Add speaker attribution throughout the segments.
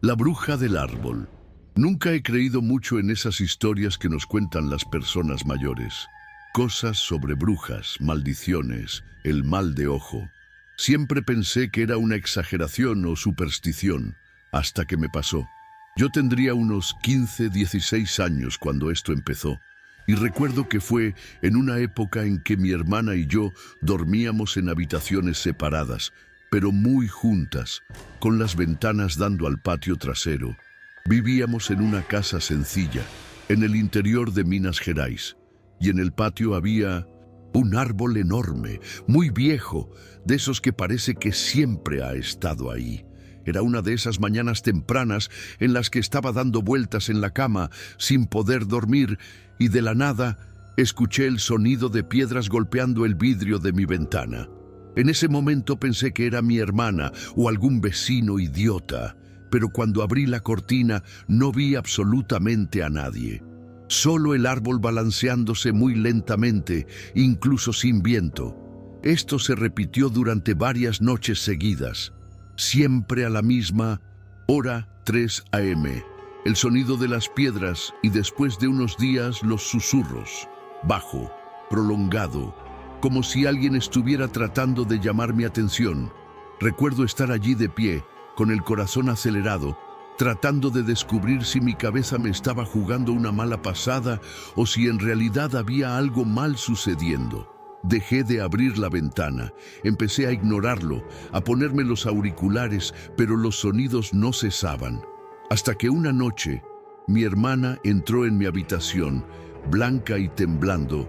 Speaker 1: La bruja del árbol. Nunca he creído mucho en esas historias que nos cuentan las personas mayores. Cosas sobre brujas, maldiciones, el mal de ojo. Siempre pensé que era una exageración o superstición, hasta que me pasó. Yo tendría unos 15, 16 años cuando esto empezó, y recuerdo que fue en una época en que mi hermana y yo dormíamos en habitaciones separadas, pero muy juntas, con las ventanas dando al patio trasero. Vivíamos en una casa sencilla, en el interior de Minas Gerais, y en el patio había un árbol enorme, muy viejo, de esos que parece que siempre ha estado ahí. Era una de esas mañanas tempranas en las que estaba dando vueltas en la cama sin poder dormir, y de la nada escuché el sonido de piedras golpeando el vidrio de mi ventana. En ese momento pensé que era mi hermana o algún vecino idiota, pero cuando abrí la cortina no vi absolutamente a nadie. Solo el árbol balanceándose muy lentamente, incluso sin viento. Esto se repitió durante varias noches seguidas, siempre a la misma hora, 3 a.m. El sonido de las piedras y después de unos días los susurros, bajo, prolongado, como si alguien estuviera tratando de llamar mi atención. Recuerdo estar allí de pie, con el corazón acelerado, tratando de descubrir si mi cabeza me estaba jugando una mala pasada o si en realidad había algo mal sucediendo. Dejé de abrir la ventana, empecé a ignorarlo, a ponerme los auriculares, pero los sonidos no cesaban. Hasta que una noche, mi hermana entró en mi habitación, blanca y temblando,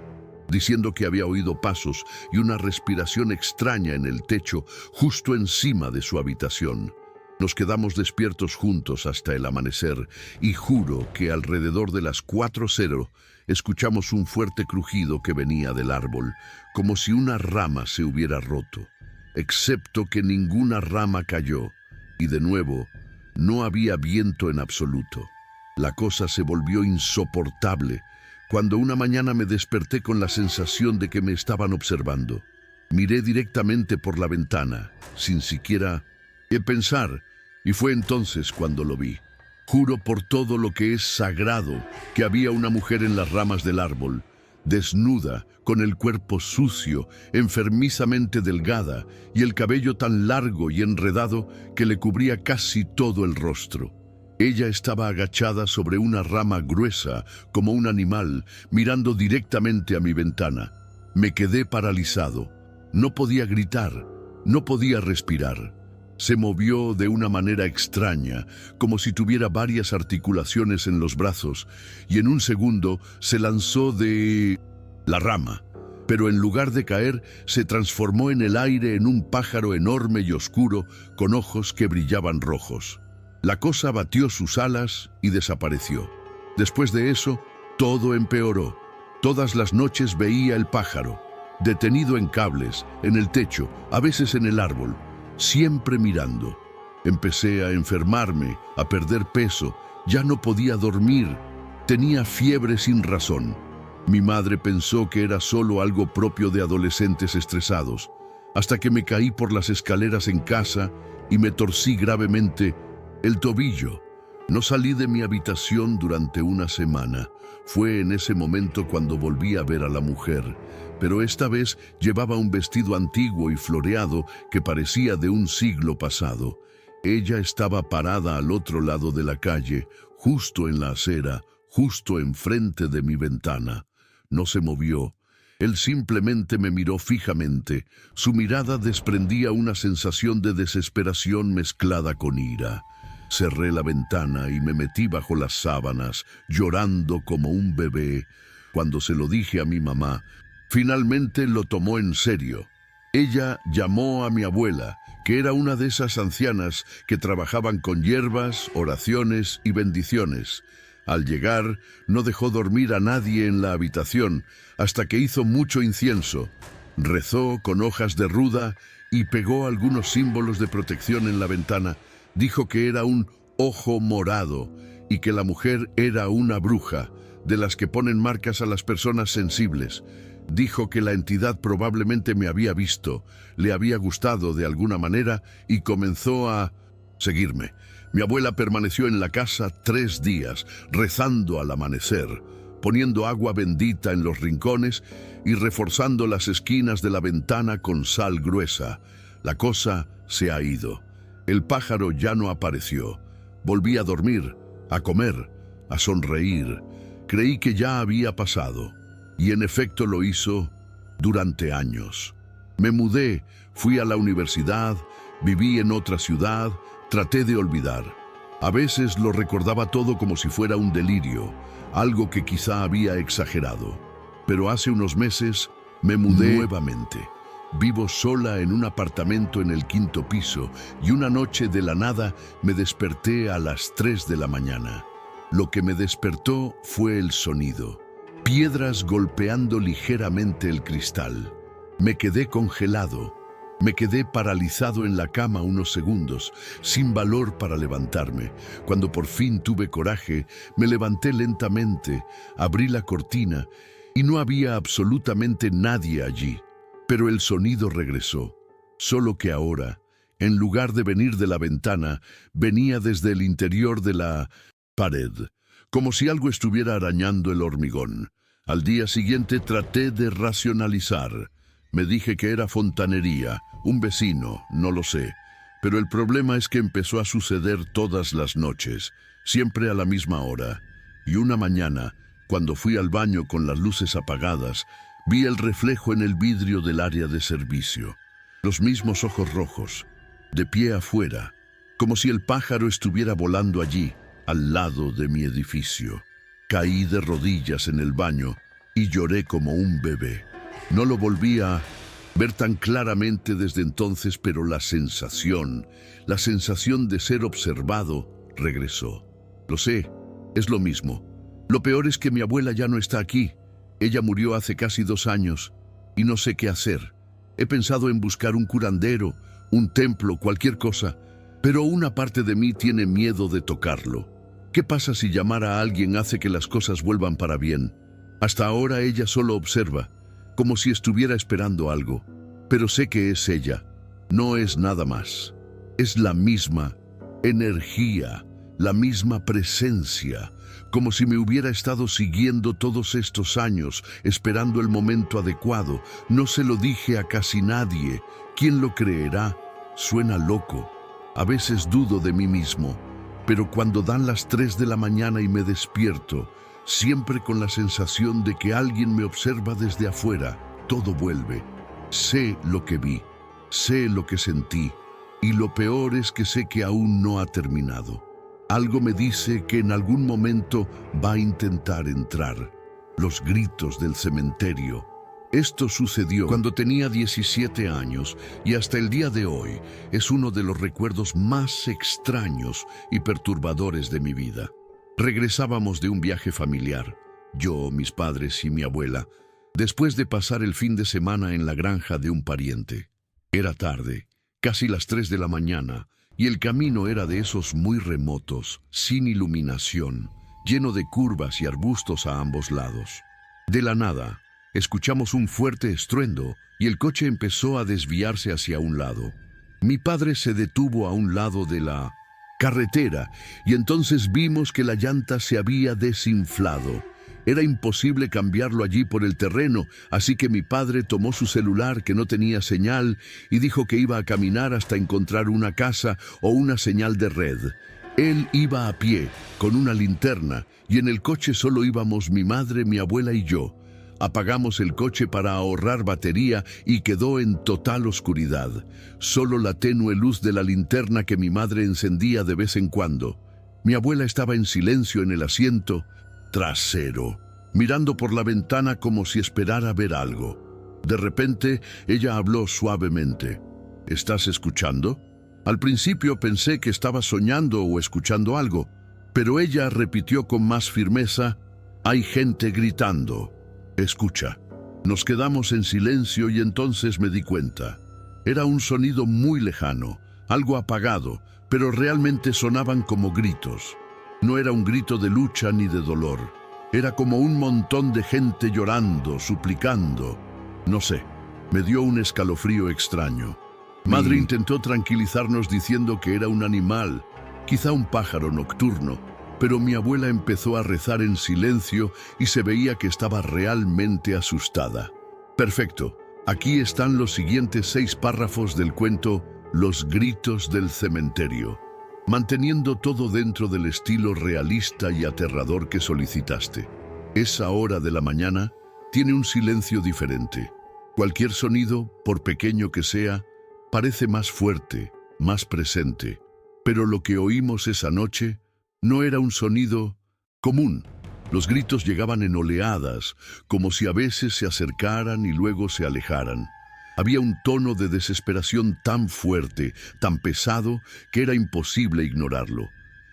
Speaker 1: diciendo que había oído pasos y una respiración extraña en el techo justo encima de su habitación. Nos quedamos despiertos juntos hasta el amanecer y juro que alrededor de las 4:00 escuchamos un fuerte crujido que venía del árbol, como si una rama se hubiera roto, excepto que ninguna rama cayó y de nuevo no había viento en absoluto. La cosa se volvió insoportable cuando una mañana me desperté con la sensación de que me estaban observando. Miré directamente por la ventana, sin siquiera pensar, y fue entonces cuando lo vi. Juro por todo lo que es sagrado que había una mujer en las ramas del árbol, desnuda, con el cuerpo sucio, enfermizamente delgada y el cabello tan largo y enredado que le cubría casi todo el rostro. Ella estaba agachada sobre una rama gruesa, como un animal, mirando directamente a mi ventana. Me quedé paralizado. No podía gritar, no podía respirar. Se movió de una manera extraña, como si tuviera varias articulaciones en los brazos, y en un segundo se lanzó de la rama, pero en lugar de caer, se transformó en el aire en un pájaro enorme y oscuro, con ojos que brillaban rojos. La cosa batió sus alas y desapareció. Después de eso, todo empeoró. Todas las noches veía el pájaro, detenido en cables, en el techo, a veces en el árbol, siempre mirando. Empecé a enfermarme, a perder peso, ya no podía dormir, tenía fiebre sin razón. Mi madre pensó que era solo algo propio de adolescentes estresados, hasta que me caí por las escaleras en casa y me torcí gravemente el tobillo. No salí de mi habitación durante una semana. Fue en ese momento cuando volví a ver a la mujer, pero esta vez llevaba un vestido antiguo y floreado que parecía de un siglo pasado. Ella estaba parada al otro lado de la calle, justo en la acera, justo enfrente de mi ventana. No se movió. Él simplemente me miró fijamente. Su mirada desprendía una sensación de desesperación mezclada con ira. Cerré la ventana y me metí bajo las sábanas, llorando como un bebé. Cuando se lo dije a mi mamá, finalmente lo tomó en serio. Ella llamó a mi abuela, que era una de esas ancianas que trabajaban con hierbas, oraciones y bendiciones. Al llegar, no dejó dormir a nadie en la habitación hasta que hizo mucho incienso. Rezó con hojas de ruda y pegó algunos símbolos de protección en la ventana. Dijo que era un ojo morado y que la mujer era una bruja, de las que ponen marcas a las personas sensibles. Dijo que la entidad probablemente me había visto, le había gustado de alguna manera y comenzó a seguirme. Mi abuela permaneció en la casa 3 días, rezando al amanecer, poniendo agua bendita en los rincones y reforzando las esquinas de la ventana con sal gruesa. La cosa se ha ido. El pájaro ya no apareció. Volví a dormir, a comer, a sonreír. Creí que ya había pasado. Y en efecto lo hizo durante años. Me mudé, fui a la universidad, viví en otra ciudad, traté de olvidar. A veces lo recordaba todo como si fuera un delirio, algo que quizá había exagerado. Pero hace unos meses me mudé nuevamente. Vivo sola en un apartamento en el 5º piso y una noche de la nada me desperté a las 3 de la mañana. Lo que me despertó fue el sonido. Piedras golpeando ligeramente el cristal. Me quedé congelado. Me quedé paralizado en la cama unos segundos, sin valor para levantarme. Cuando por fin tuve coraje, me levanté lentamente, abrí la cortina y no había absolutamente nadie allí. Pero el sonido regresó, solo que ahora, en lugar de venir de la ventana, venía desde el interior de la pared, como si algo estuviera arañando el hormigón. Al día siguiente traté de racionalizar. Me dije que era fontanería, un vecino, no lo sé. Pero el problema es que empezó a suceder todas las noches, siempre a la misma hora. Y una mañana, cuando fui al baño con las luces apagadas, vi el reflejo en el vidrio del área de servicio. Los mismos ojos rojos, de pie afuera, como si el pájaro estuviera volando allí, al lado de mi edificio. Caí de rodillas en el baño y lloré como un bebé. No lo volví a ver tan claramente desde entonces, pero la sensación de ser observado, regresó. Lo sé, es lo mismo. Lo peor es que mi abuela ya no está aquí. Ella murió hace casi 2 años y no sé qué hacer. He pensado en buscar un curandero, un templo, cualquier cosa, pero una parte de mí tiene miedo de tocarlo. ¿Qué pasa si llamar a alguien hace que las cosas vuelvan para bien? Hasta ahora ella solo observa, como si estuviera esperando algo. Pero sé que es ella, no es nada más. Es la misma energía, la misma presencia, como si me hubiera estado siguiendo todos estos años, esperando el momento adecuado. No se lo dije a casi nadie. ¿Quién lo creerá? Suena loco. A veces dudo de mí mismo, pero cuando dan las 3 de la mañana y me despierto, siempre con la sensación de que alguien me observa desde afuera, todo vuelve. Sé lo que vi, sé lo que sentí, y lo peor es que sé que aún no ha terminado. Algo me dice que en algún momento va a intentar entrar. Los gritos del cementerio. Esto sucedió cuando tenía 17 años y hasta el día de hoy es uno de los recuerdos más extraños y perturbadores de mi vida. Regresábamos de un viaje familiar, yo, mis padres y mi abuela, después de pasar el fin de semana en la granja de un pariente. Era tarde, casi las 3 de la mañana, y el camino era de esos muy remotos, sin iluminación, lleno de curvas y arbustos a ambos lados. De la nada, escuchamos un fuerte estruendo y el coche empezó a desviarse hacia un lado. Mi padre se detuvo a un lado de la carretera y entonces vimos que la llanta se había desinflado. Era imposible cambiarlo allí por el terreno, así que mi padre tomó su celular que no tenía señal y dijo que iba a caminar hasta encontrar una casa o una señal de red. Él iba a pie, con una linterna, y en el coche solo íbamos mi madre, mi abuela y yo. Apagamos el coche para ahorrar batería y quedó en total oscuridad. Solo la tenue luz de la linterna que mi madre encendía de vez en cuando. Mi abuela estaba en silencio en el asiento trasero, mirando por la ventana como si esperara ver algo. De repente, ella habló suavemente. ¿Estás escuchando? Al principio pensé que estaba soñando o escuchando algo, pero ella repitió con más firmeza: hay gente gritando. Escucha. Nos quedamos en silencio y entonces me di cuenta. Era un sonido muy lejano, algo apagado, pero realmente sonaban como gritos. No era un grito de lucha ni de dolor. Era como un montón de gente llorando, suplicando. No sé, me dio un escalofrío extraño. Madre intentó tranquilizarnos diciendo que era un animal, quizá un pájaro nocturno, pero mi abuela empezó a rezar en silencio y se veía que estaba realmente asustada. Perfecto, aquí están los siguientes 6 párrafos del cuento Los gritos del cementerio, manteniendo todo dentro del estilo realista y aterrador que solicitaste. Esa hora de la mañana tiene un silencio diferente. Cualquier sonido, por pequeño que sea, parece más fuerte, más presente. Pero lo que oímos esa noche no era un sonido común. Los gritos llegaban en oleadas, como si a veces se acercaran y luego se alejaran. Había un tono de desesperación tan fuerte, tan pesado, que era imposible ignorarlo.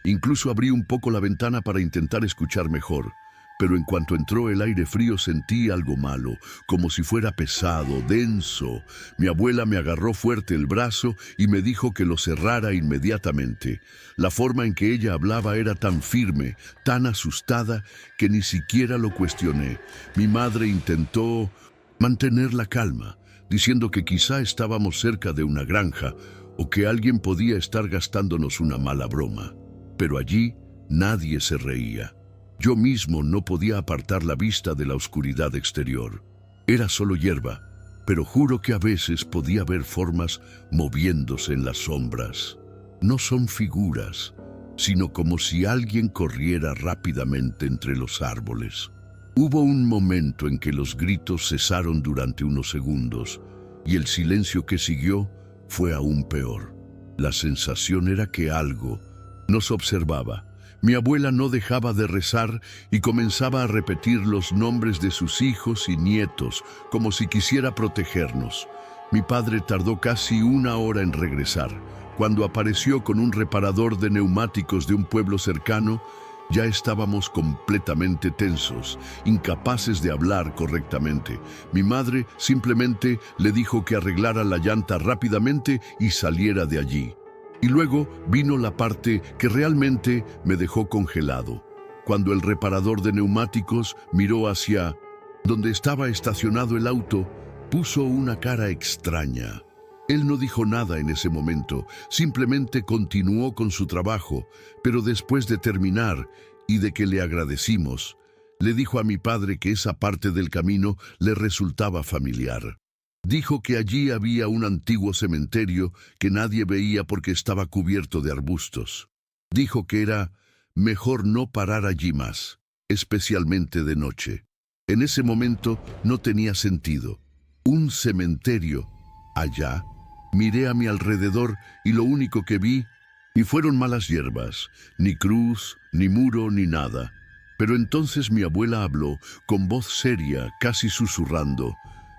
Speaker 1: Incluso abrí un poco la ventana para intentar escuchar mejor. Pero en cuanto entró el aire frío sentí algo malo, como si fuera pesado, denso. Mi abuela me agarró fuerte el brazo y me dijo que lo cerrara inmediatamente. La forma en que ella hablaba era tan firme, tan asustada, que ni siquiera lo cuestioné. Mi madre intentó mantener la calma, diciendo que quizá estábamos cerca de una granja o que alguien podía estar gastándonos una mala broma. Pero allí nadie se reía. Yo mismo no podía apartar la vista de la oscuridad exterior. Era solo hierba, pero juro que a veces podía ver formas moviéndose en las sombras. No son figuras, sino como si alguien corriera rápidamente entre los árboles. Hubo un momento en que los gritos cesaron durante unos segundos, y el silencio que siguió fue aún peor. La sensación era que algo nos observaba. Mi abuela no dejaba de rezar y comenzaba a repetir los nombres de sus hijos y nietos, como si quisiera protegernos. Mi padre tardó casi 1 hora en regresar. Cuando apareció con un reparador de neumáticos de un pueblo cercano, ya estábamos completamente tensos, incapaces de hablar correctamente. Mi madre simplemente le dijo que arreglara la llanta rápidamente y saliera de allí. Y luego vino la parte que realmente me dejó congelado. Cuando el reparador de neumáticos miró hacia donde estaba estacionado el auto, puso una cara extraña. Él no dijo nada en ese momento, simplemente continuó con su trabajo, pero después de terminar y de que le agradecimos, le dijo a mi padre que esa parte del camino le resultaba familiar. Dijo que allí había un antiguo cementerio que nadie veía porque estaba cubierto de arbustos. Dijo que era mejor no parar allí más, especialmente de noche. En ese momento no tenía sentido. Un cementerio. Allá, miré a mi alrededor y lo único que vi, y fueron malas hierbas, ni cruz, ni muro, ni nada. Pero entonces mi abuela habló, con voz seria, casi susurrando.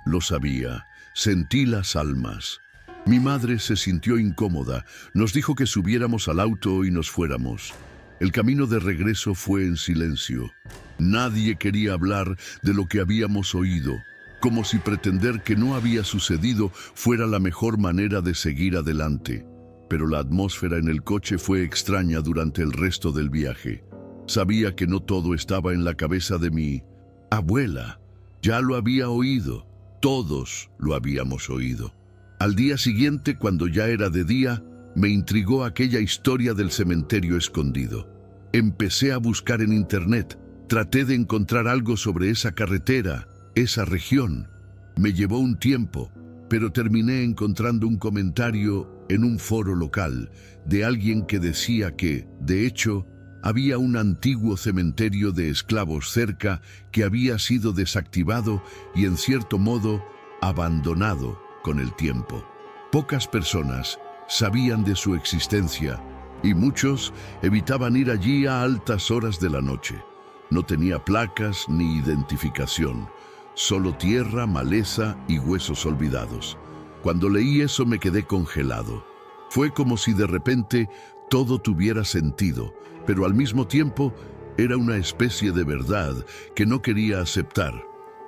Speaker 1: Lo sabía. Sentí las almas. Mi madre se sintió incómoda. Nos dijo que subiéramos al auto y nos fuéramos. El camino de regreso fue en silencio. Nadie quería hablar de lo que habíamos oído, como si pretender que no había sucedido fuera la mejor manera de seguir adelante. Pero la atmósfera en el coche fue extraña durante el resto del viaje. Sabía que no todo estaba en la cabeza de mi abuela. Ya lo había oído. Todos lo habíamos oído. Al día siguiente, cuando ya era de día, me intrigó aquella historia del cementerio escondido. Empecé a buscar en internet. Traté de encontrar algo sobre esa carretera, esa región. Me llevó un tiempo, pero terminé encontrando un comentario en un foro local de alguien que decía que, de hecho, había un antiguo cementerio de esclavos cerca que había sido desactivado y en cierto modo abandonado con el tiempo. Pocas personas sabían de su existencia y muchos evitaban ir allí a altas horas de la noche. No tenía placas ni identificación, solo tierra, maleza y huesos olvidados. Cuando leí eso me quedé congelado. Fue como si de repente todo tuviera sentido, pero al mismo tiempo era una especie de verdad que no quería aceptar.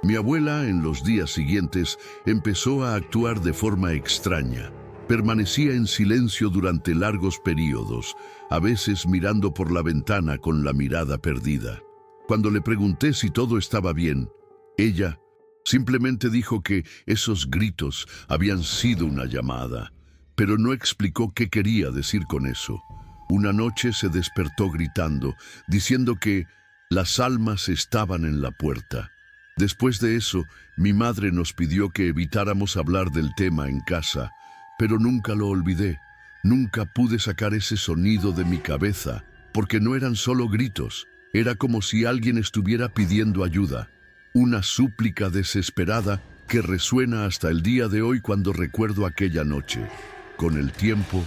Speaker 1: Mi abuela, en los días siguientes, empezó a actuar de forma extraña. Permanecía en silencio durante largos periodos, a veces mirando por la ventana con la mirada perdida. Cuando le pregunté si todo estaba bien, ella simplemente dijo que esos gritos habían sido una llamada, pero no explicó qué quería decir con eso. Una noche se despertó gritando, diciendo que las almas estaban en la puerta. Después de eso, mi madre nos pidió que evitáramos hablar del tema en casa, pero nunca lo olvidé. Nunca pude sacar ese sonido de mi cabeza, porque no eran solo gritos, era como si alguien estuviera pidiendo ayuda. Una súplica desesperada que resuena hasta el día de hoy cuando recuerdo aquella noche. Con el tiempo,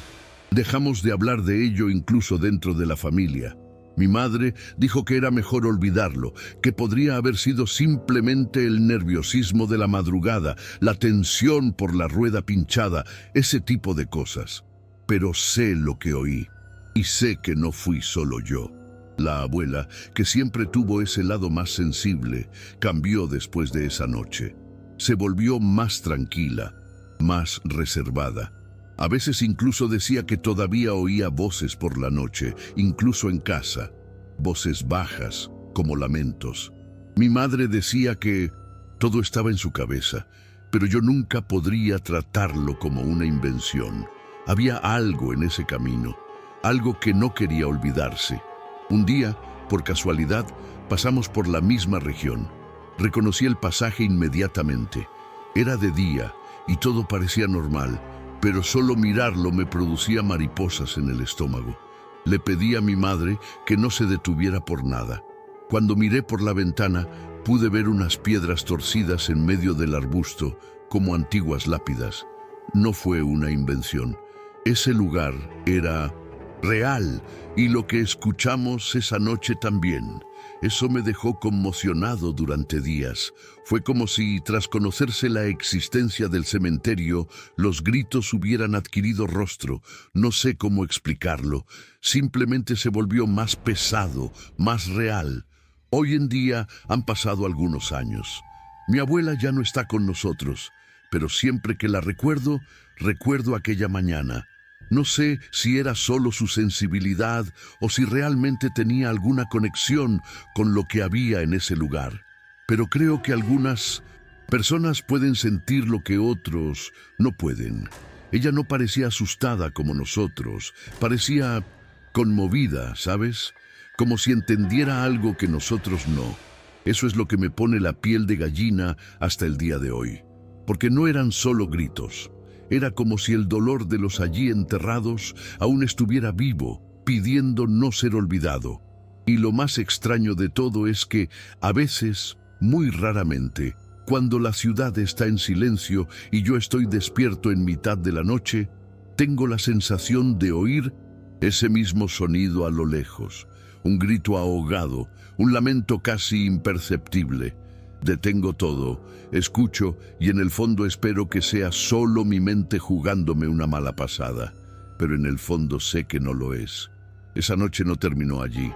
Speaker 1: dejamos de hablar de ello incluso dentro de la familia. Mi madre dijo que era mejor olvidarlo, que podría haber sido simplemente el nerviosismo de la madrugada, la tensión por la rueda pinchada, ese tipo de cosas. Pero sé lo que oí, y sé que no fui solo yo. La abuela, que siempre tuvo ese lado más sensible, cambió después de esa noche. Se volvió más tranquila, más reservada. A veces incluso decía que todavía oía voces por la noche, incluso en casa. Voces bajas, como lamentos. Mi madre decía que todo estaba en su cabeza, pero yo nunca podría tratarlo como una invención. Había algo en ese camino, algo que no quería olvidarse. Un día, por casualidad, pasamos por la misma región. Reconocí el pasaje inmediatamente. Era de día y todo parecía normal, pero solo mirarlo me producía mariposas en el estómago. Le pedí a mi madre que no se detuviera por nada. Cuando miré por la ventana, pude ver unas piedras torcidas en medio del arbusto, como antiguas lápidas. No fue una invención. Ese lugar era real, y lo que escuchamos esa noche también. Eso me dejó conmocionado durante días. Fue como si, tras conocerse la existencia del cementerio, los gritos hubieran adquirido rostro. No sé cómo explicarlo. Simplemente se volvió más pesado, más real. Hoy en día han pasado algunos años. Mi abuela ya no está con nosotros, pero siempre que la recuerdo, recuerdo aquella mañana. No sé si era solo su sensibilidad o si realmente tenía alguna conexión con lo que había en ese lugar. Pero creo que algunas personas pueden sentir lo que otros no pueden. Ella no parecía asustada como nosotros, parecía conmovida, ¿sabes? Como si entendiera algo que nosotros no. Eso es lo que me pone la piel de gallina hasta el día de hoy. Porque no eran solo gritos. Era como si el dolor de los allí enterrados aún estuviera vivo, pidiendo no ser olvidado. Y lo más extraño de todo es que, a veces, muy raramente, cuando la ciudad está en silencio y yo estoy despierto en mitad de la noche, tengo la sensación de oír ese mismo sonido a lo lejos, un grito ahogado, un lamento casi imperceptible. Detengo todo, escucho y en el fondo espero que sea solo mi mente jugándome una mala pasada. Pero en el fondo sé que no lo es. Esa noche no terminó allí.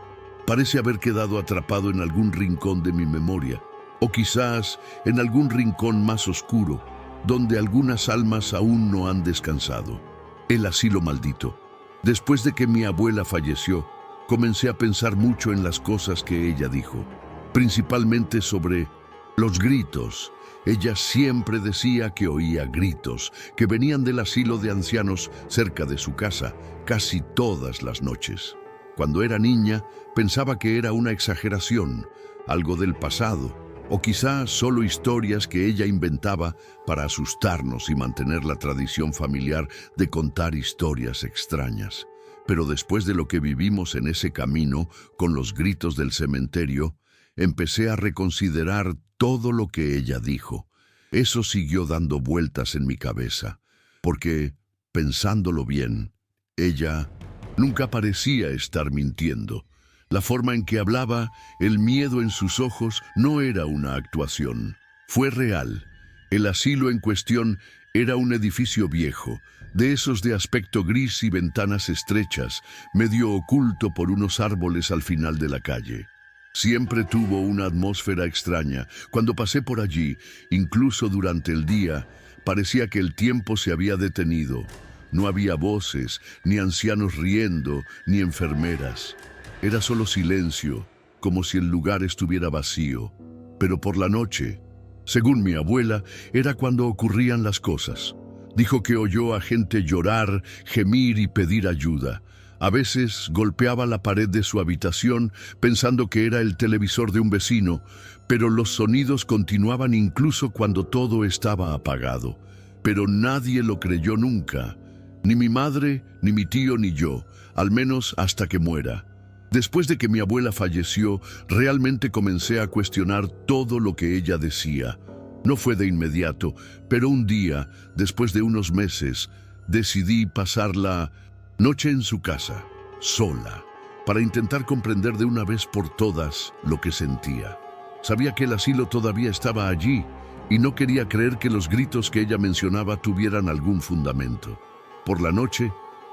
Speaker 1: Parece haber quedado atrapado en algún rincón de mi memoria, o quizás en algún rincón más oscuro, donde algunas almas aún no han descansado. El asilo maldito. Después de que mi abuela falleció, comencé a pensar mucho en las cosas que ella dijo, principalmente sobre los gritos. Ella siempre decía que oía gritos, que venían del asilo de ancianos cerca de su casa, casi todas las noches. Cuando era niña, pensaba que era una exageración, algo del pasado, o quizá solo historias que ella inventaba para asustarnos y mantener la tradición familiar de contar historias extrañas. Pero después de lo que vivimos en ese camino, con los gritos del cementerio, empecé a reconsiderar todo lo que ella dijo. Eso siguió dando vueltas en mi cabeza, porque, pensándolo bien, ella nunca parecía estar mintiendo. La forma en que hablaba, el miedo en sus ojos, no era una actuación. Fue real. El asilo en cuestión era un edificio viejo, de esos de aspecto gris y ventanas estrechas, medio oculto por unos árboles al final de la calle. Siempre tuvo una atmósfera extraña. Cuando pasé por allí, incluso durante el día, parecía que el tiempo se había detenido. No había voces, ni ancianos riendo, ni enfermeras. Era solo silencio, como si el lugar estuviera vacío. Pero por la noche, según mi abuela, era cuando ocurrían las cosas. Dijo que oyó a gente llorar, gemir y pedir ayuda. A veces golpeaba la pared de su habitación pensando que era el televisor de un vecino, pero los sonidos continuaban incluso cuando todo estaba apagado. Pero nadie lo creyó nunca, ni mi madre, ni mi tío, ni yo, al menos hasta que muera. Después de que mi abuela falleció, realmente comencé a cuestionar todo lo que ella decía. No fue de inmediato, pero un día, después de unos meses, decidí pasar la noche en su casa, sola, para intentar comprender de una vez por todas lo que sentía. Sabía que el asilo todavía estaba allí y no quería creer que los gritos que ella mencionaba tuvieran algún fundamento. Por la noche,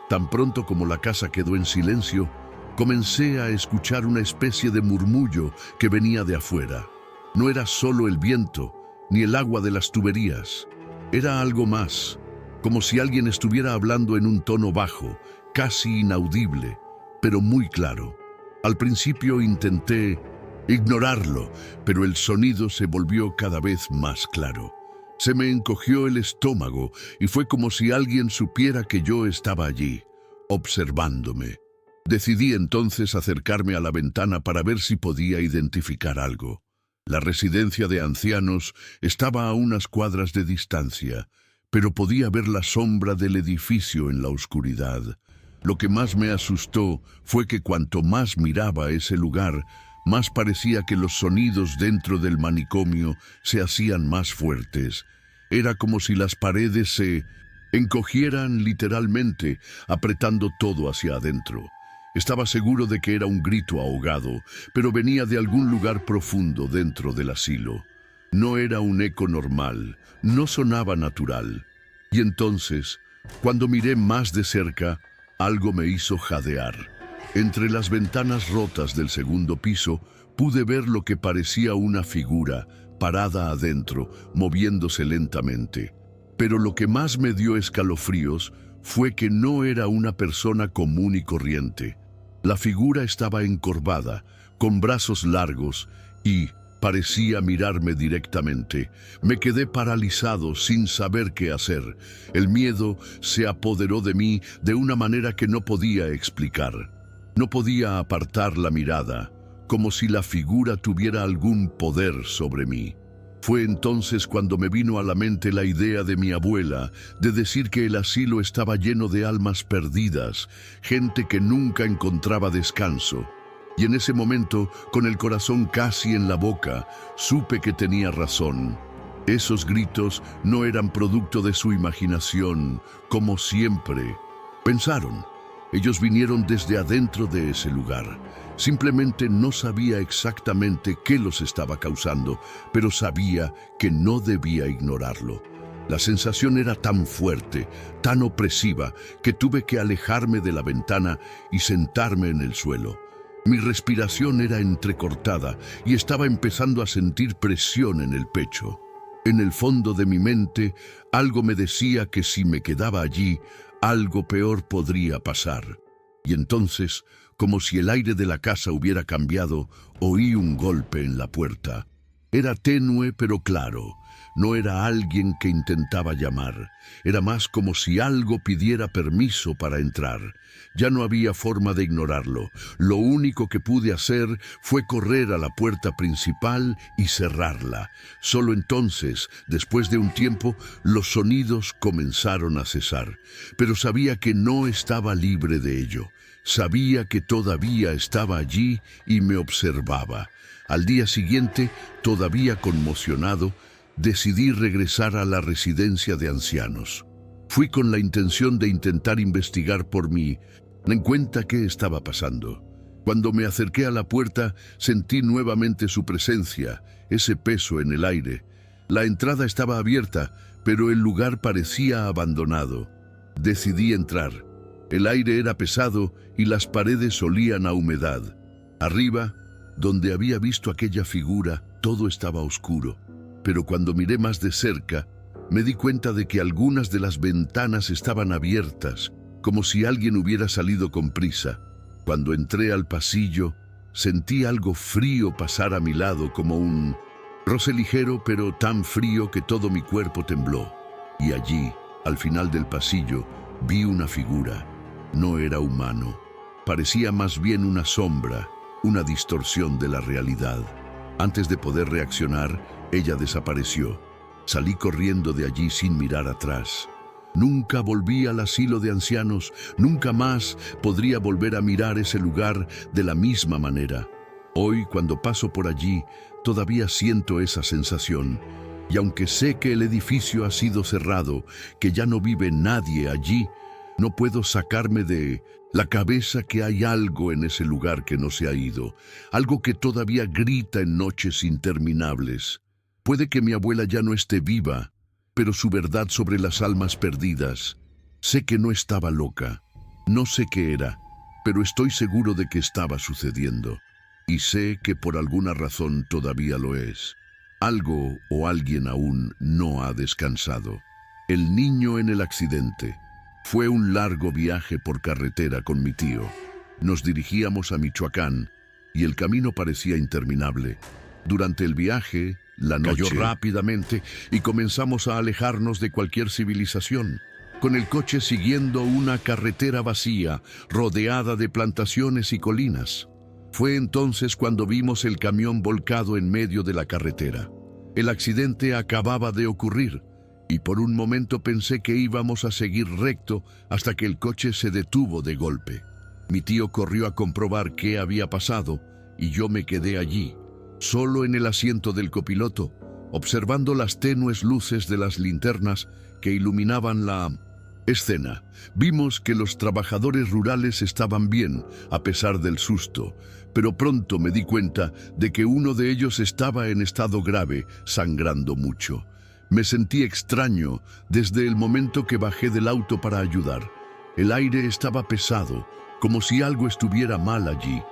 Speaker 1: tan pronto como la casa quedó en silencio, comencé a escuchar una especie de murmullo que venía de afuera. No era solo el viento, ni el agua de las tuberías. Era algo más, como si alguien estuviera hablando en un tono bajo, casi inaudible, pero muy claro. Al principio intenté ignorarlo, pero el sonido se volvió cada vez más claro. Se me encogió el estómago y fue como si alguien supiera que yo estaba allí, observándome. Decidí entonces acercarme a la ventana para ver si podía identificar algo. La residencia de ancianos estaba a unas cuadras de distancia, pero podía ver la sombra del edificio en la oscuridad. Lo que más me asustó fue que cuanto más miraba ese lugar, más parecía que los sonidos dentro del manicomio se hacían más fuertes. Era como si las paredes se encogieran literalmente, apretando todo hacia adentro. Estaba seguro de que era un grito ahogado, pero venía de algún lugar profundo dentro del asilo. No era un eco normal, no sonaba natural. Y entonces, cuando miré más de cerca, algo me hizo jadear. Entre las ventanas rotas del segundo piso, pude ver lo que parecía una figura, parada adentro, moviéndose lentamente. Pero lo que más me dio escalofríos fue que no era una persona común y corriente. La figura estaba encorvada, con brazos largos, y parecía mirarme directamente. Me quedé paralizado sin saber qué hacer. El miedo se apoderó de mí de una manera que no podía explicar. No podía apartar la mirada, como si la figura tuviera algún poder sobre mí. Fue entonces cuando me vino a la mente la idea de mi abuela, de decir que el asilo estaba lleno de almas perdidas, gente que nunca encontraba descanso. Y en ese momento, con el corazón casi en la boca, supe que tenía razón. Esos gritos no eran producto de su imaginación, como siempre pensaron. Ellos vinieron desde adentro de ese lugar. Simplemente no sabía exactamente qué los estaba causando, pero sabía que no debía ignorarlo. La sensación era tan fuerte, tan opresiva, que tuve que alejarme de la ventana y sentarme en el suelo. Mi respiración era entrecortada y estaba empezando a sentir presión en el pecho. En el fondo de mi mente, algo me decía que si me quedaba allí, algo peor podría pasar. Y entonces, como si el aire de la casa hubiera cambiado, oí un golpe en la puerta. Era tenue pero claro. No era alguien que intentaba llamar. Era más como si algo pidiera permiso para entrar. Ya no había forma de ignorarlo. Lo único que pude hacer fue correr a la puerta principal y cerrarla. Solo entonces, después de un tiempo, los sonidos comenzaron a cesar. Pero sabía que no estaba libre de ello. Sabía que todavía estaba allí y me observaba. Al día siguiente, todavía conmocionado, decidí regresar a la residencia de ancianos. Fui con la intención de intentar investigar por mí en cuenta qué estaba pasando. Cuando me acerqué a la puerta, sentí nuevamente su presencia, ese peso en el aire. La entrada estaba abierta, pero el lugar parecía abandonado. Decidí entrar. El aire era pesado y las paredes olían a humedad. Arriba, donde había visto aquella figura, todo estaba oscuro. Pero cuando miré más de cerca, me di cuenta de que algunas de las ventanas estaban abiertas, como si alguien hubiera salido con prisa. Cuando entré al pasillo, sentí algo frío pasar a mi lado, como un roce ligero, pero tan frío que todo mi cuerpo tembló. Y allí, al final del pasillo, vi una figura. No era humano. parecía más bien una sombra, una distorsión de la realidad. Antes de poder reaccionar, ella desapareció. Salí corriendo de allí sin mirar atrás. Nunca volví al asilo de ancianos, nunca más podría volver a mirar ese lugar de la misma manera. Hoy, cuando paso por allí, todavía siento esa sensación. Y aunque sé que el edificio ha sido cerrado, que ya no vive nadie allí, no puedo sacarme de la cabeza que hay algo en ese lugar que no se ha ido, algo que todavía grita en noches interminables. Puede que mi abuela ya no esté viva, pero su verdad sobre las almas perdidas, sé que no estaba loca. No sé qué era, pero estoy seguro de que estaba sucediendo. Y sé que por alguna razón todavía lo es. Algo o alguien aún no ha descansado. El niño en el accidente. Fue un largo viaje por carretera con mi tío. Nos dirigíamos a Michoacán y el camino parecía interminable. Durante el viaje, la noche cayó rápidamente y comenzamos a alejarnos de cualquier civilización, con el coche siguiendo una carretera vacía, rodeada de plantaciones y colinas. Fue entonces cuando vimos el camión volcado en medio de la carretera. El accidente acababa de ocurrir, y por un momento pensé que íbamos a seguir recto hasta que el coche se detuvo de golpe. Mi tío corrió a comprobar qué había pasado, y yo me quedé allí, solo en el asiento del copiloto, observando las tenues luces de las linternas que iluminaban la escena. Vimos que los trabajadores rurales estaban bien, a pesar del susto, pero pronto me di cuenta de que uno de ellos estaba en estado grave, sangrando mucho. Me sentí extraño desde el momento que bajé del auto para ayudar. El aire estaba pesado, como si algo estuviera mal allí.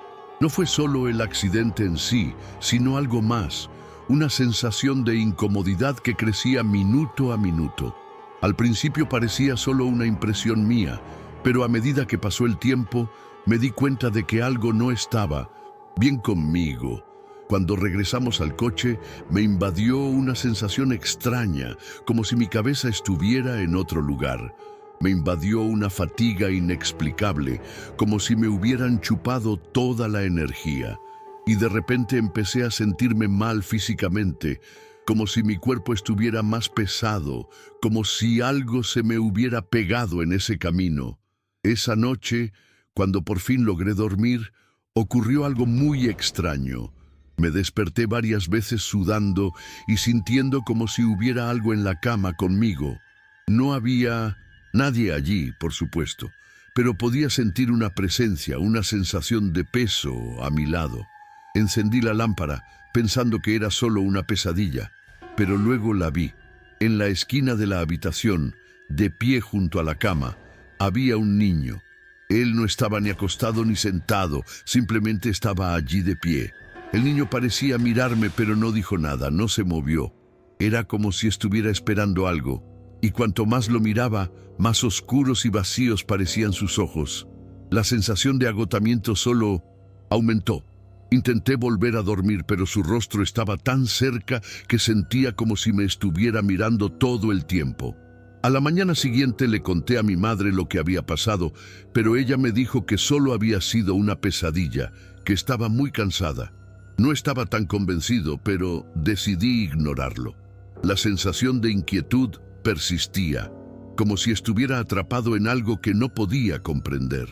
Speaker 1: No fue solo el accidente en sí, sino algo más, una sensación de incomodidad que crecía minuto a minuto. Al principio parecía solo una impresión mía, pero a medida que pasó el tiempo, me di cuenta de que algo no estaba bien conmigo. Cuando regresamos al coche, me invadió una sensación extraña, como si mi cabeza estuviera en otro lugar. Me invadió una fatiga inexplicable, como si me hubieran chupado toda la energía. Y de repente empecé a sentirme mal físicamente, como si mi cuerpo estuviera más pesado, como si algo se me hubiera pegado en ese camino. Esa noche, cuando por fin logré dormir, ocurrió algo muy extraño. Me desperté varias veces sudando y sintiendo como si hubiera algo en la cama conmigo. No había nadie allí, por supuesto, pero podía sentir una presencia, una sensación de peso a mi lado. Encendí la lámpara, pensando que era solo una pesadilla, pero luego la vi. En la esquina de la habitación, de pie junto a la cama, había un niño. Él no estaba ni acostado ni sentado, simplemente estaba allí de pie. El niño parecía mirarme, pero no dijo nada, no se movió. Era como si estuviera esperando algo, y cuanto más lo miraba, más oscuros y vacíos parecían sus ojos. La sensación de agotamiento solo aumentó. Intenté volver a dormir, pero su rostro estaba tan cerca que sentía como si me estuviera mirando todo el tiempo. A la mañana siguiente le conté a mi madre lo que había pasado, pero ella me dijo que solo había sido una pesadilla, que estaba muy cansada. No estaba tan convencido, pero decidí ignorarlo. La sensación de inquietud persistía, como si estuviera atrapado en algo que no podía comprender.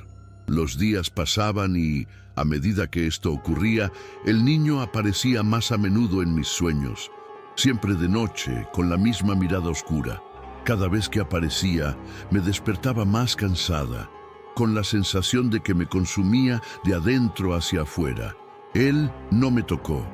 Speaker 1: Los días pasaban y, a medida que esto ocurría, el niño aparecía más a menudo en mis sueños, siempre de noche, con la misma mirada oscura. Cada vez que aparecía, me despertaba más cansada, con la sensación de que me consumía de adentro hacia afuera. Él no me tocó,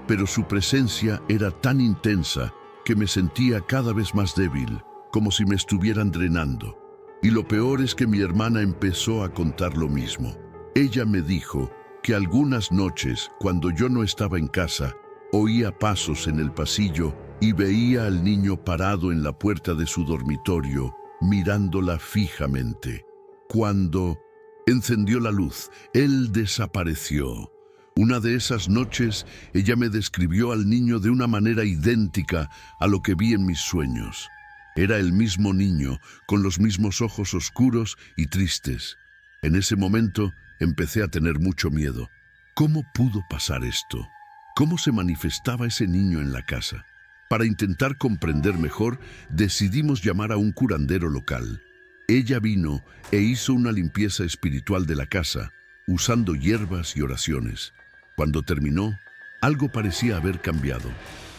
Speaker 1: pero su presencia era tan intensa que me sentía cada vez más débil, como si me estuvieran drenando. Y lo peor es que mi hermana empezó a contar lo mismo. Ella me dijo que algunas noches, cuando yo no estaba en casa, oía pasos en el pasillo y veía al niño parado en la puerta de su dormitorio, mirándola fijamente. Cuando encendió la luz, él desapareció. Una de esas noches, ella me describió al niño de una manera idéntica a lo que vi en mis sueños. Era el mismo niño, con los mismos ojos oscuros y tristes. En ese momento, Empecé a tener mucho miedo. ¿Cómo pudo pasar esto? ¿Cómo se manifestaba ese niño en la casa? Para intentar comprender mejor, decidimos llamar a un curandero local. Ella vino e hizo una limpieza espiritual de la casa, usando hierbas y oraciones. Cuando terminó, algo parecía haber cambiado.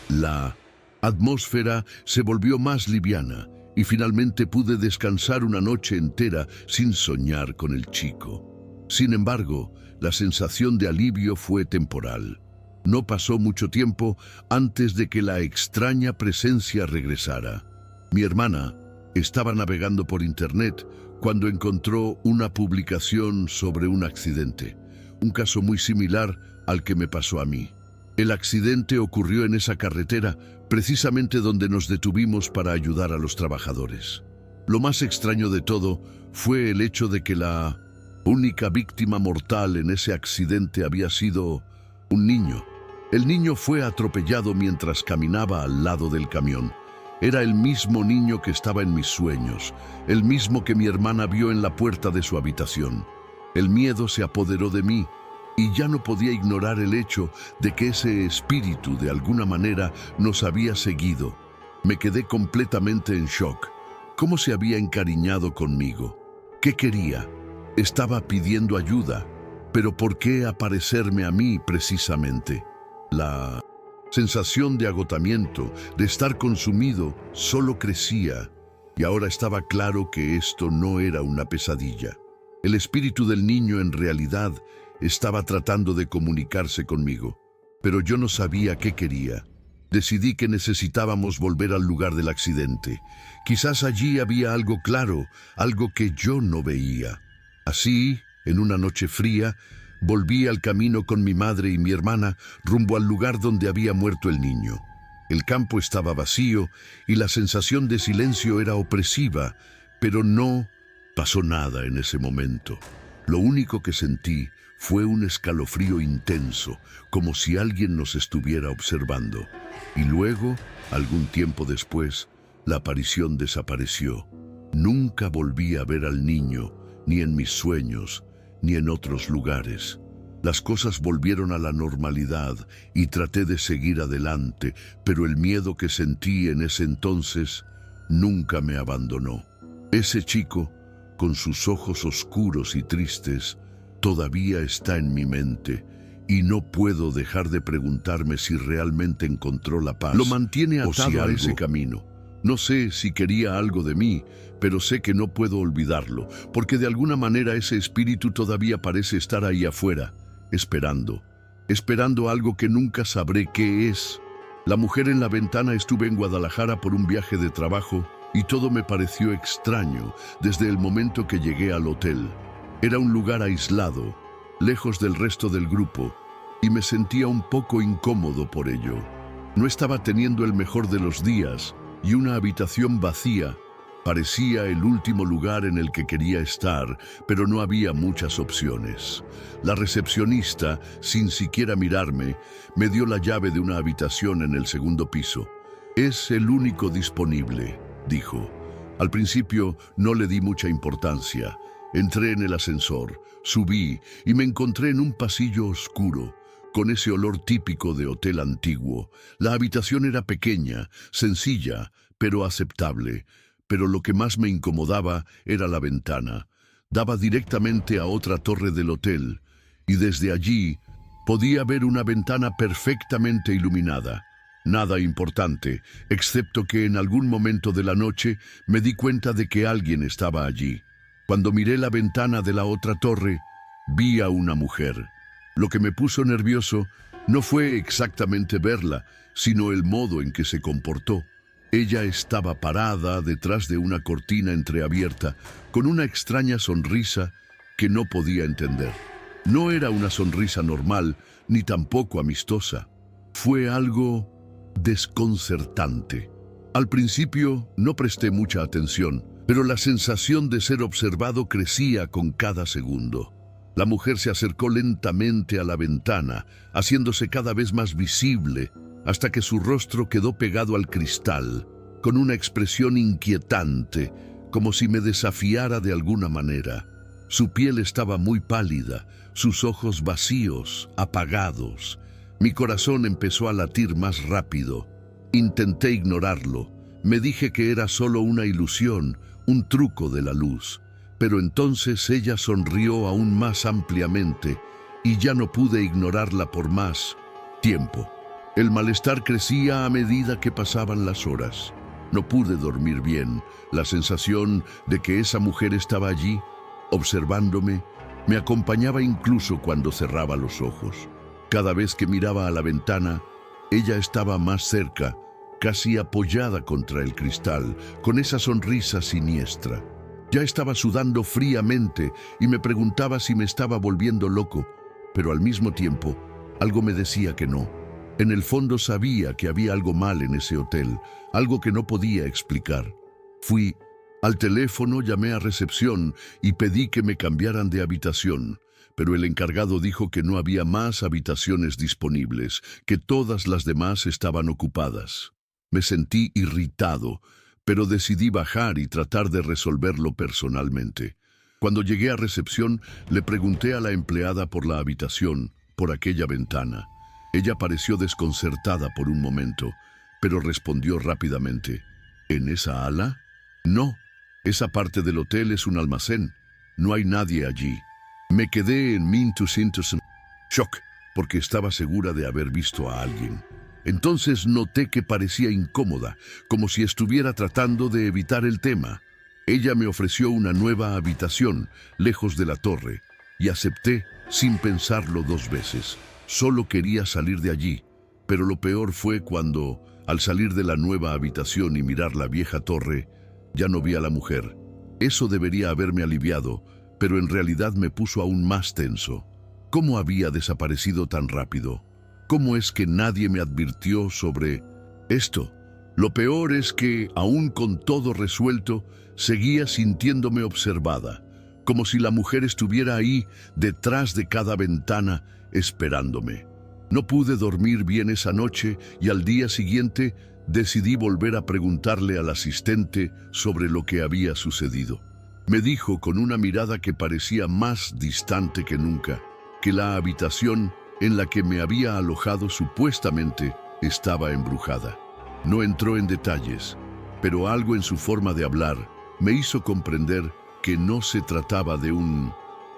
Speaker 1: La atmósfera se volvió más liviana y finalmente pude descansar una noche entera sin soñar con el chico. Sin embargo, la sensación de alivio fue temporal. No pasó mucho tiempo antes de que la extraña presencia regresara. Mi hermana estaba navegando por internet cuando encontró una publicación sobre un accidente, un caso muy similar al que me pasó a mí. El accidente ocurrió en esa carretera, precisamente donde nos detuvimos para ayudar a los trabajadores. Lo más extraño de todo fue el hecho de que la única víctima mortal en ese accidente había sido un niño. El niño fue atropellado mientras caminaba al lado del camión. Era el mismo niño que estaba en mis sueños, el mismo que mi hermana vio en la puerta de su habitación. El miedo se apoderó de mí y ya no podía ignorar el hecho de que ese espíritu de alguna manera nos había seguido. Me quedé completamente en shock. ¿Cómo se había encariñado conmigo? ¿Qué quería? Estaba pidiendo ayuda, pero ¿por qué aparecerme a mí precisamente? La sensación de agotamiento, de estar consumido, solo crecía, y ahora estaba claro que esto no era una pesadilla. El espíritu del niño en realidad estaba tratando de comunicarse conmigo, pero yo no sabía qué quería. Decidí que necesitábamos volver al lugar del accidente. Quizás allí había algo claro, algo que yo no veía. Así, en una noche fría, volví al camino con mi madre y mi hermana rumbo al lugar donde había muerto el niño. El campo estaba vacío y la sensación de silencio era opresiva, pero no pasó nada en ese momento. Lo único que sentí fue un escalofrío intenso, como si alguien nos estuviera observando. Y luego, algún tiempo después, la aparición desapareció. Nunca volví a ver al niño, ni en mis sueños, ni en otros lugares. Las cosas volvieron a la normalidad y traté de seguir adelante, pero el miedo que sentí en ese entonces nunca me abandonó. Ese chico, con sus ojos oscuros y tristes, todavía está en mi mente y no puedo dejar de preguntarme si realmente encontró la paz. Lo mantiene atado a ese camino. No sé si quería algo de mí, pero sé que no puedo olvidarlo, porque de alguna manera ese espíritu todavía parece estar ahí afuera, esperando algo que nunca sabré qué es. La mujer en la ventana. Estuve en Guadalajara por un viaje de trabajo y todo me pareció extraño desde el momento que llegué al hotel. Era un lugar aislado, lejos del resto del grupo, y me sentía un poco incómodo por ello. No estaba teniendo el mejor de los días, y una habitación vacía parecía el último lugar en el que quería estar, pero no había muchas opciones. La recepcionista, sin siquiera mirarme, me dio la llave de una habitación en el segundo piso. «Es el único disponible», dijo. Al principio no le di mucha importancia. Entré en el ascensor, subí y me encontré en un pasillo oscuro, con ese olor típico de hotel antiguo. La habitación era pequeña, sencilla, pero aceptable. Pero lo que más me incomodaba era la ventana. Daba directamente a otra torre del hotel, y desde allí podía ver una ventana perfectamente iluminada. Nada importante, excepto que en algún momento de la noche me di cuenta de que alguien estaba allí. Cuando miré la ventana de la otra torre, vi a una mujer. Lo que me puso nervioso no fue exactamente verla, sino el modo en que se comportó. Ella estaba parada detrás de una cortina entreabierta, con una extraña sonrisa que no podía entender. No era una sonrisa normal, ni tampoco amistosa. Fue algo desconcertante. Al principio no presté mucha atención, pero la sensación de ser observado crecía con cada segundo. La mujer se acercó lentamente a la ventana, haciéndose cada vez más visible, hasta que su rostro quedó pegado al cristal, con una expresión inquietante, como si me desafiara de alguna manera. Su piel estaba muy pálida, sus ojos vacíos, apagados. Mi corazón empezó a latir más rápido. Intenté ignorarlo. Me dije que era solo una ilusión, un truco de la luz. Pero entonces ella sonrió aún más ampliamente y ya no pude ignorarla por más tiempo. El malestar crecía a medida que pasaban las horas. No pude dormir bien. La sensación de que esa mujer estaba allí, observándome, me acompañaba incluso cuando cerraba los ojos. Cada vez que miraba a la ventana, ella estaba más cerca, casi apoyada contra el cristal, con esa sonrisa siniestra. Ya estaba sudando fríamente y me preguntaba si me estaba volviendo loco, pero al mismo tiempo, algo me decía que no. En el fondo sabía que había algo mal en ese hotel, algo que no podía explicar. Fui al teléfono, llamé a recepción y pedí que me cambiaran de habitación, pero el encargado dijo que no había más habitaciones disponibles, que todas las demás estaban ocupadas. Me sentí irritado, pero decidí bajar y tratar de resolverlo personalmente. Cuando llegué a recepción, le pregunté a la empleada por la habitación, por aquella ventana. Ella pareció desconcertada por un momento, pero respondió rápidamente. ¿En esa ala? No, esa parte del hotel es un almacén. No hay nadie allí. Me quedé en shock, porque estaba segura de haber visto a alguien. Entonces noté que parecía incómoda, como si estuviera tratando de evitar el tema. Ella me ofreció una nueva habitación, lejos de la torre, y acepté sin pensarlo dos veces. Solo quería salir de allí, pero lo peor fue cuando, al salir de la nueva habitación y mirar la vieja torre, ya no vi a la mujer. Eso debería haberme aliviado, pero en realidad me puso aún más tenso. ¿Cómo había desaparecido tan rápido? ¿Cómo es que nadie me advirtió sobre esto? Lo peor es que, aún con todo resuelto, seguía sintiéndome observada, como si la mujer estuviera ahí, detrás de cada ventana, esperándome. No pude dormir bien esa noche y al día siguiente decidí volver a preguntarle al asistente sobre lo que había sucedido. Me dijo con una mirada que parecía más distante que nunca, que la habitación en la que me había alojado supuestamente estaba embrujada. No entró en detalles, pero algo en su forma de hablar me hizo comprender que no se trataba de un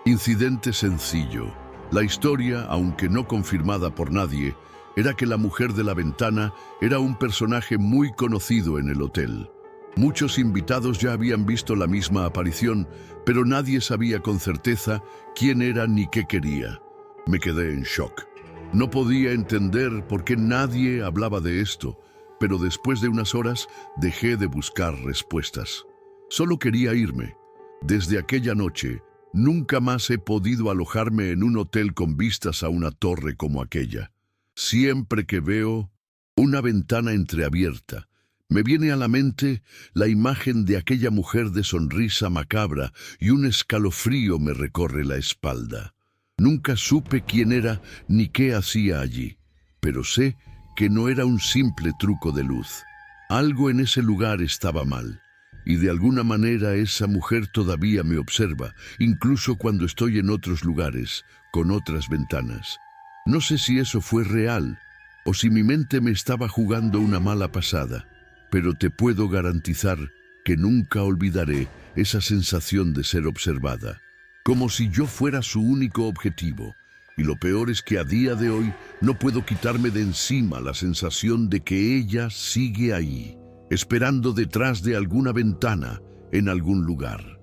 Speaker 1: incidente sencillo. La historia, aunque no confirmada por nadie, era que la mujer de la ventana era un personaje muy conocido en el hotel. Muchos invitados ya habían visto la misma aparición, pero nadie sabía con certeza quién era ni qué quería. Me quedé en shock. No podía entender por qué nadie hablaba de esto, pero después de unas horas dejé de buscar respuestas. Solo quería irme. Desde aquella noche, nunca más he podido alojarme en un hotel con vistas a una torre como aquella. Siempre que veo una ventana entreabierta, me viene a la mente la imagen de aquella mujer de sonrisa macabra y un escalofrío me recorre la espalda. Nunca supe quién era ni qué hacía allí, pero sé que no era un simple truco de luz. Algo en ese lugar estaba mal, y de alguna manera esa mujer todavía me observa, incluso cuando estoy en otros lugares, con otras ventanas. No sé si eso fue real, o si mi mente me estaba jugando una mala pasada, pero te puedo garantizar que nunca olvidaré esa sensación de ser observada, como si yo fuera su único objetivo. Y lo peor es que a día de hoy no puedo quitarme de encima la sensación de que ella sigue ahí, esperando detrás de alguna ventana en algún lugar.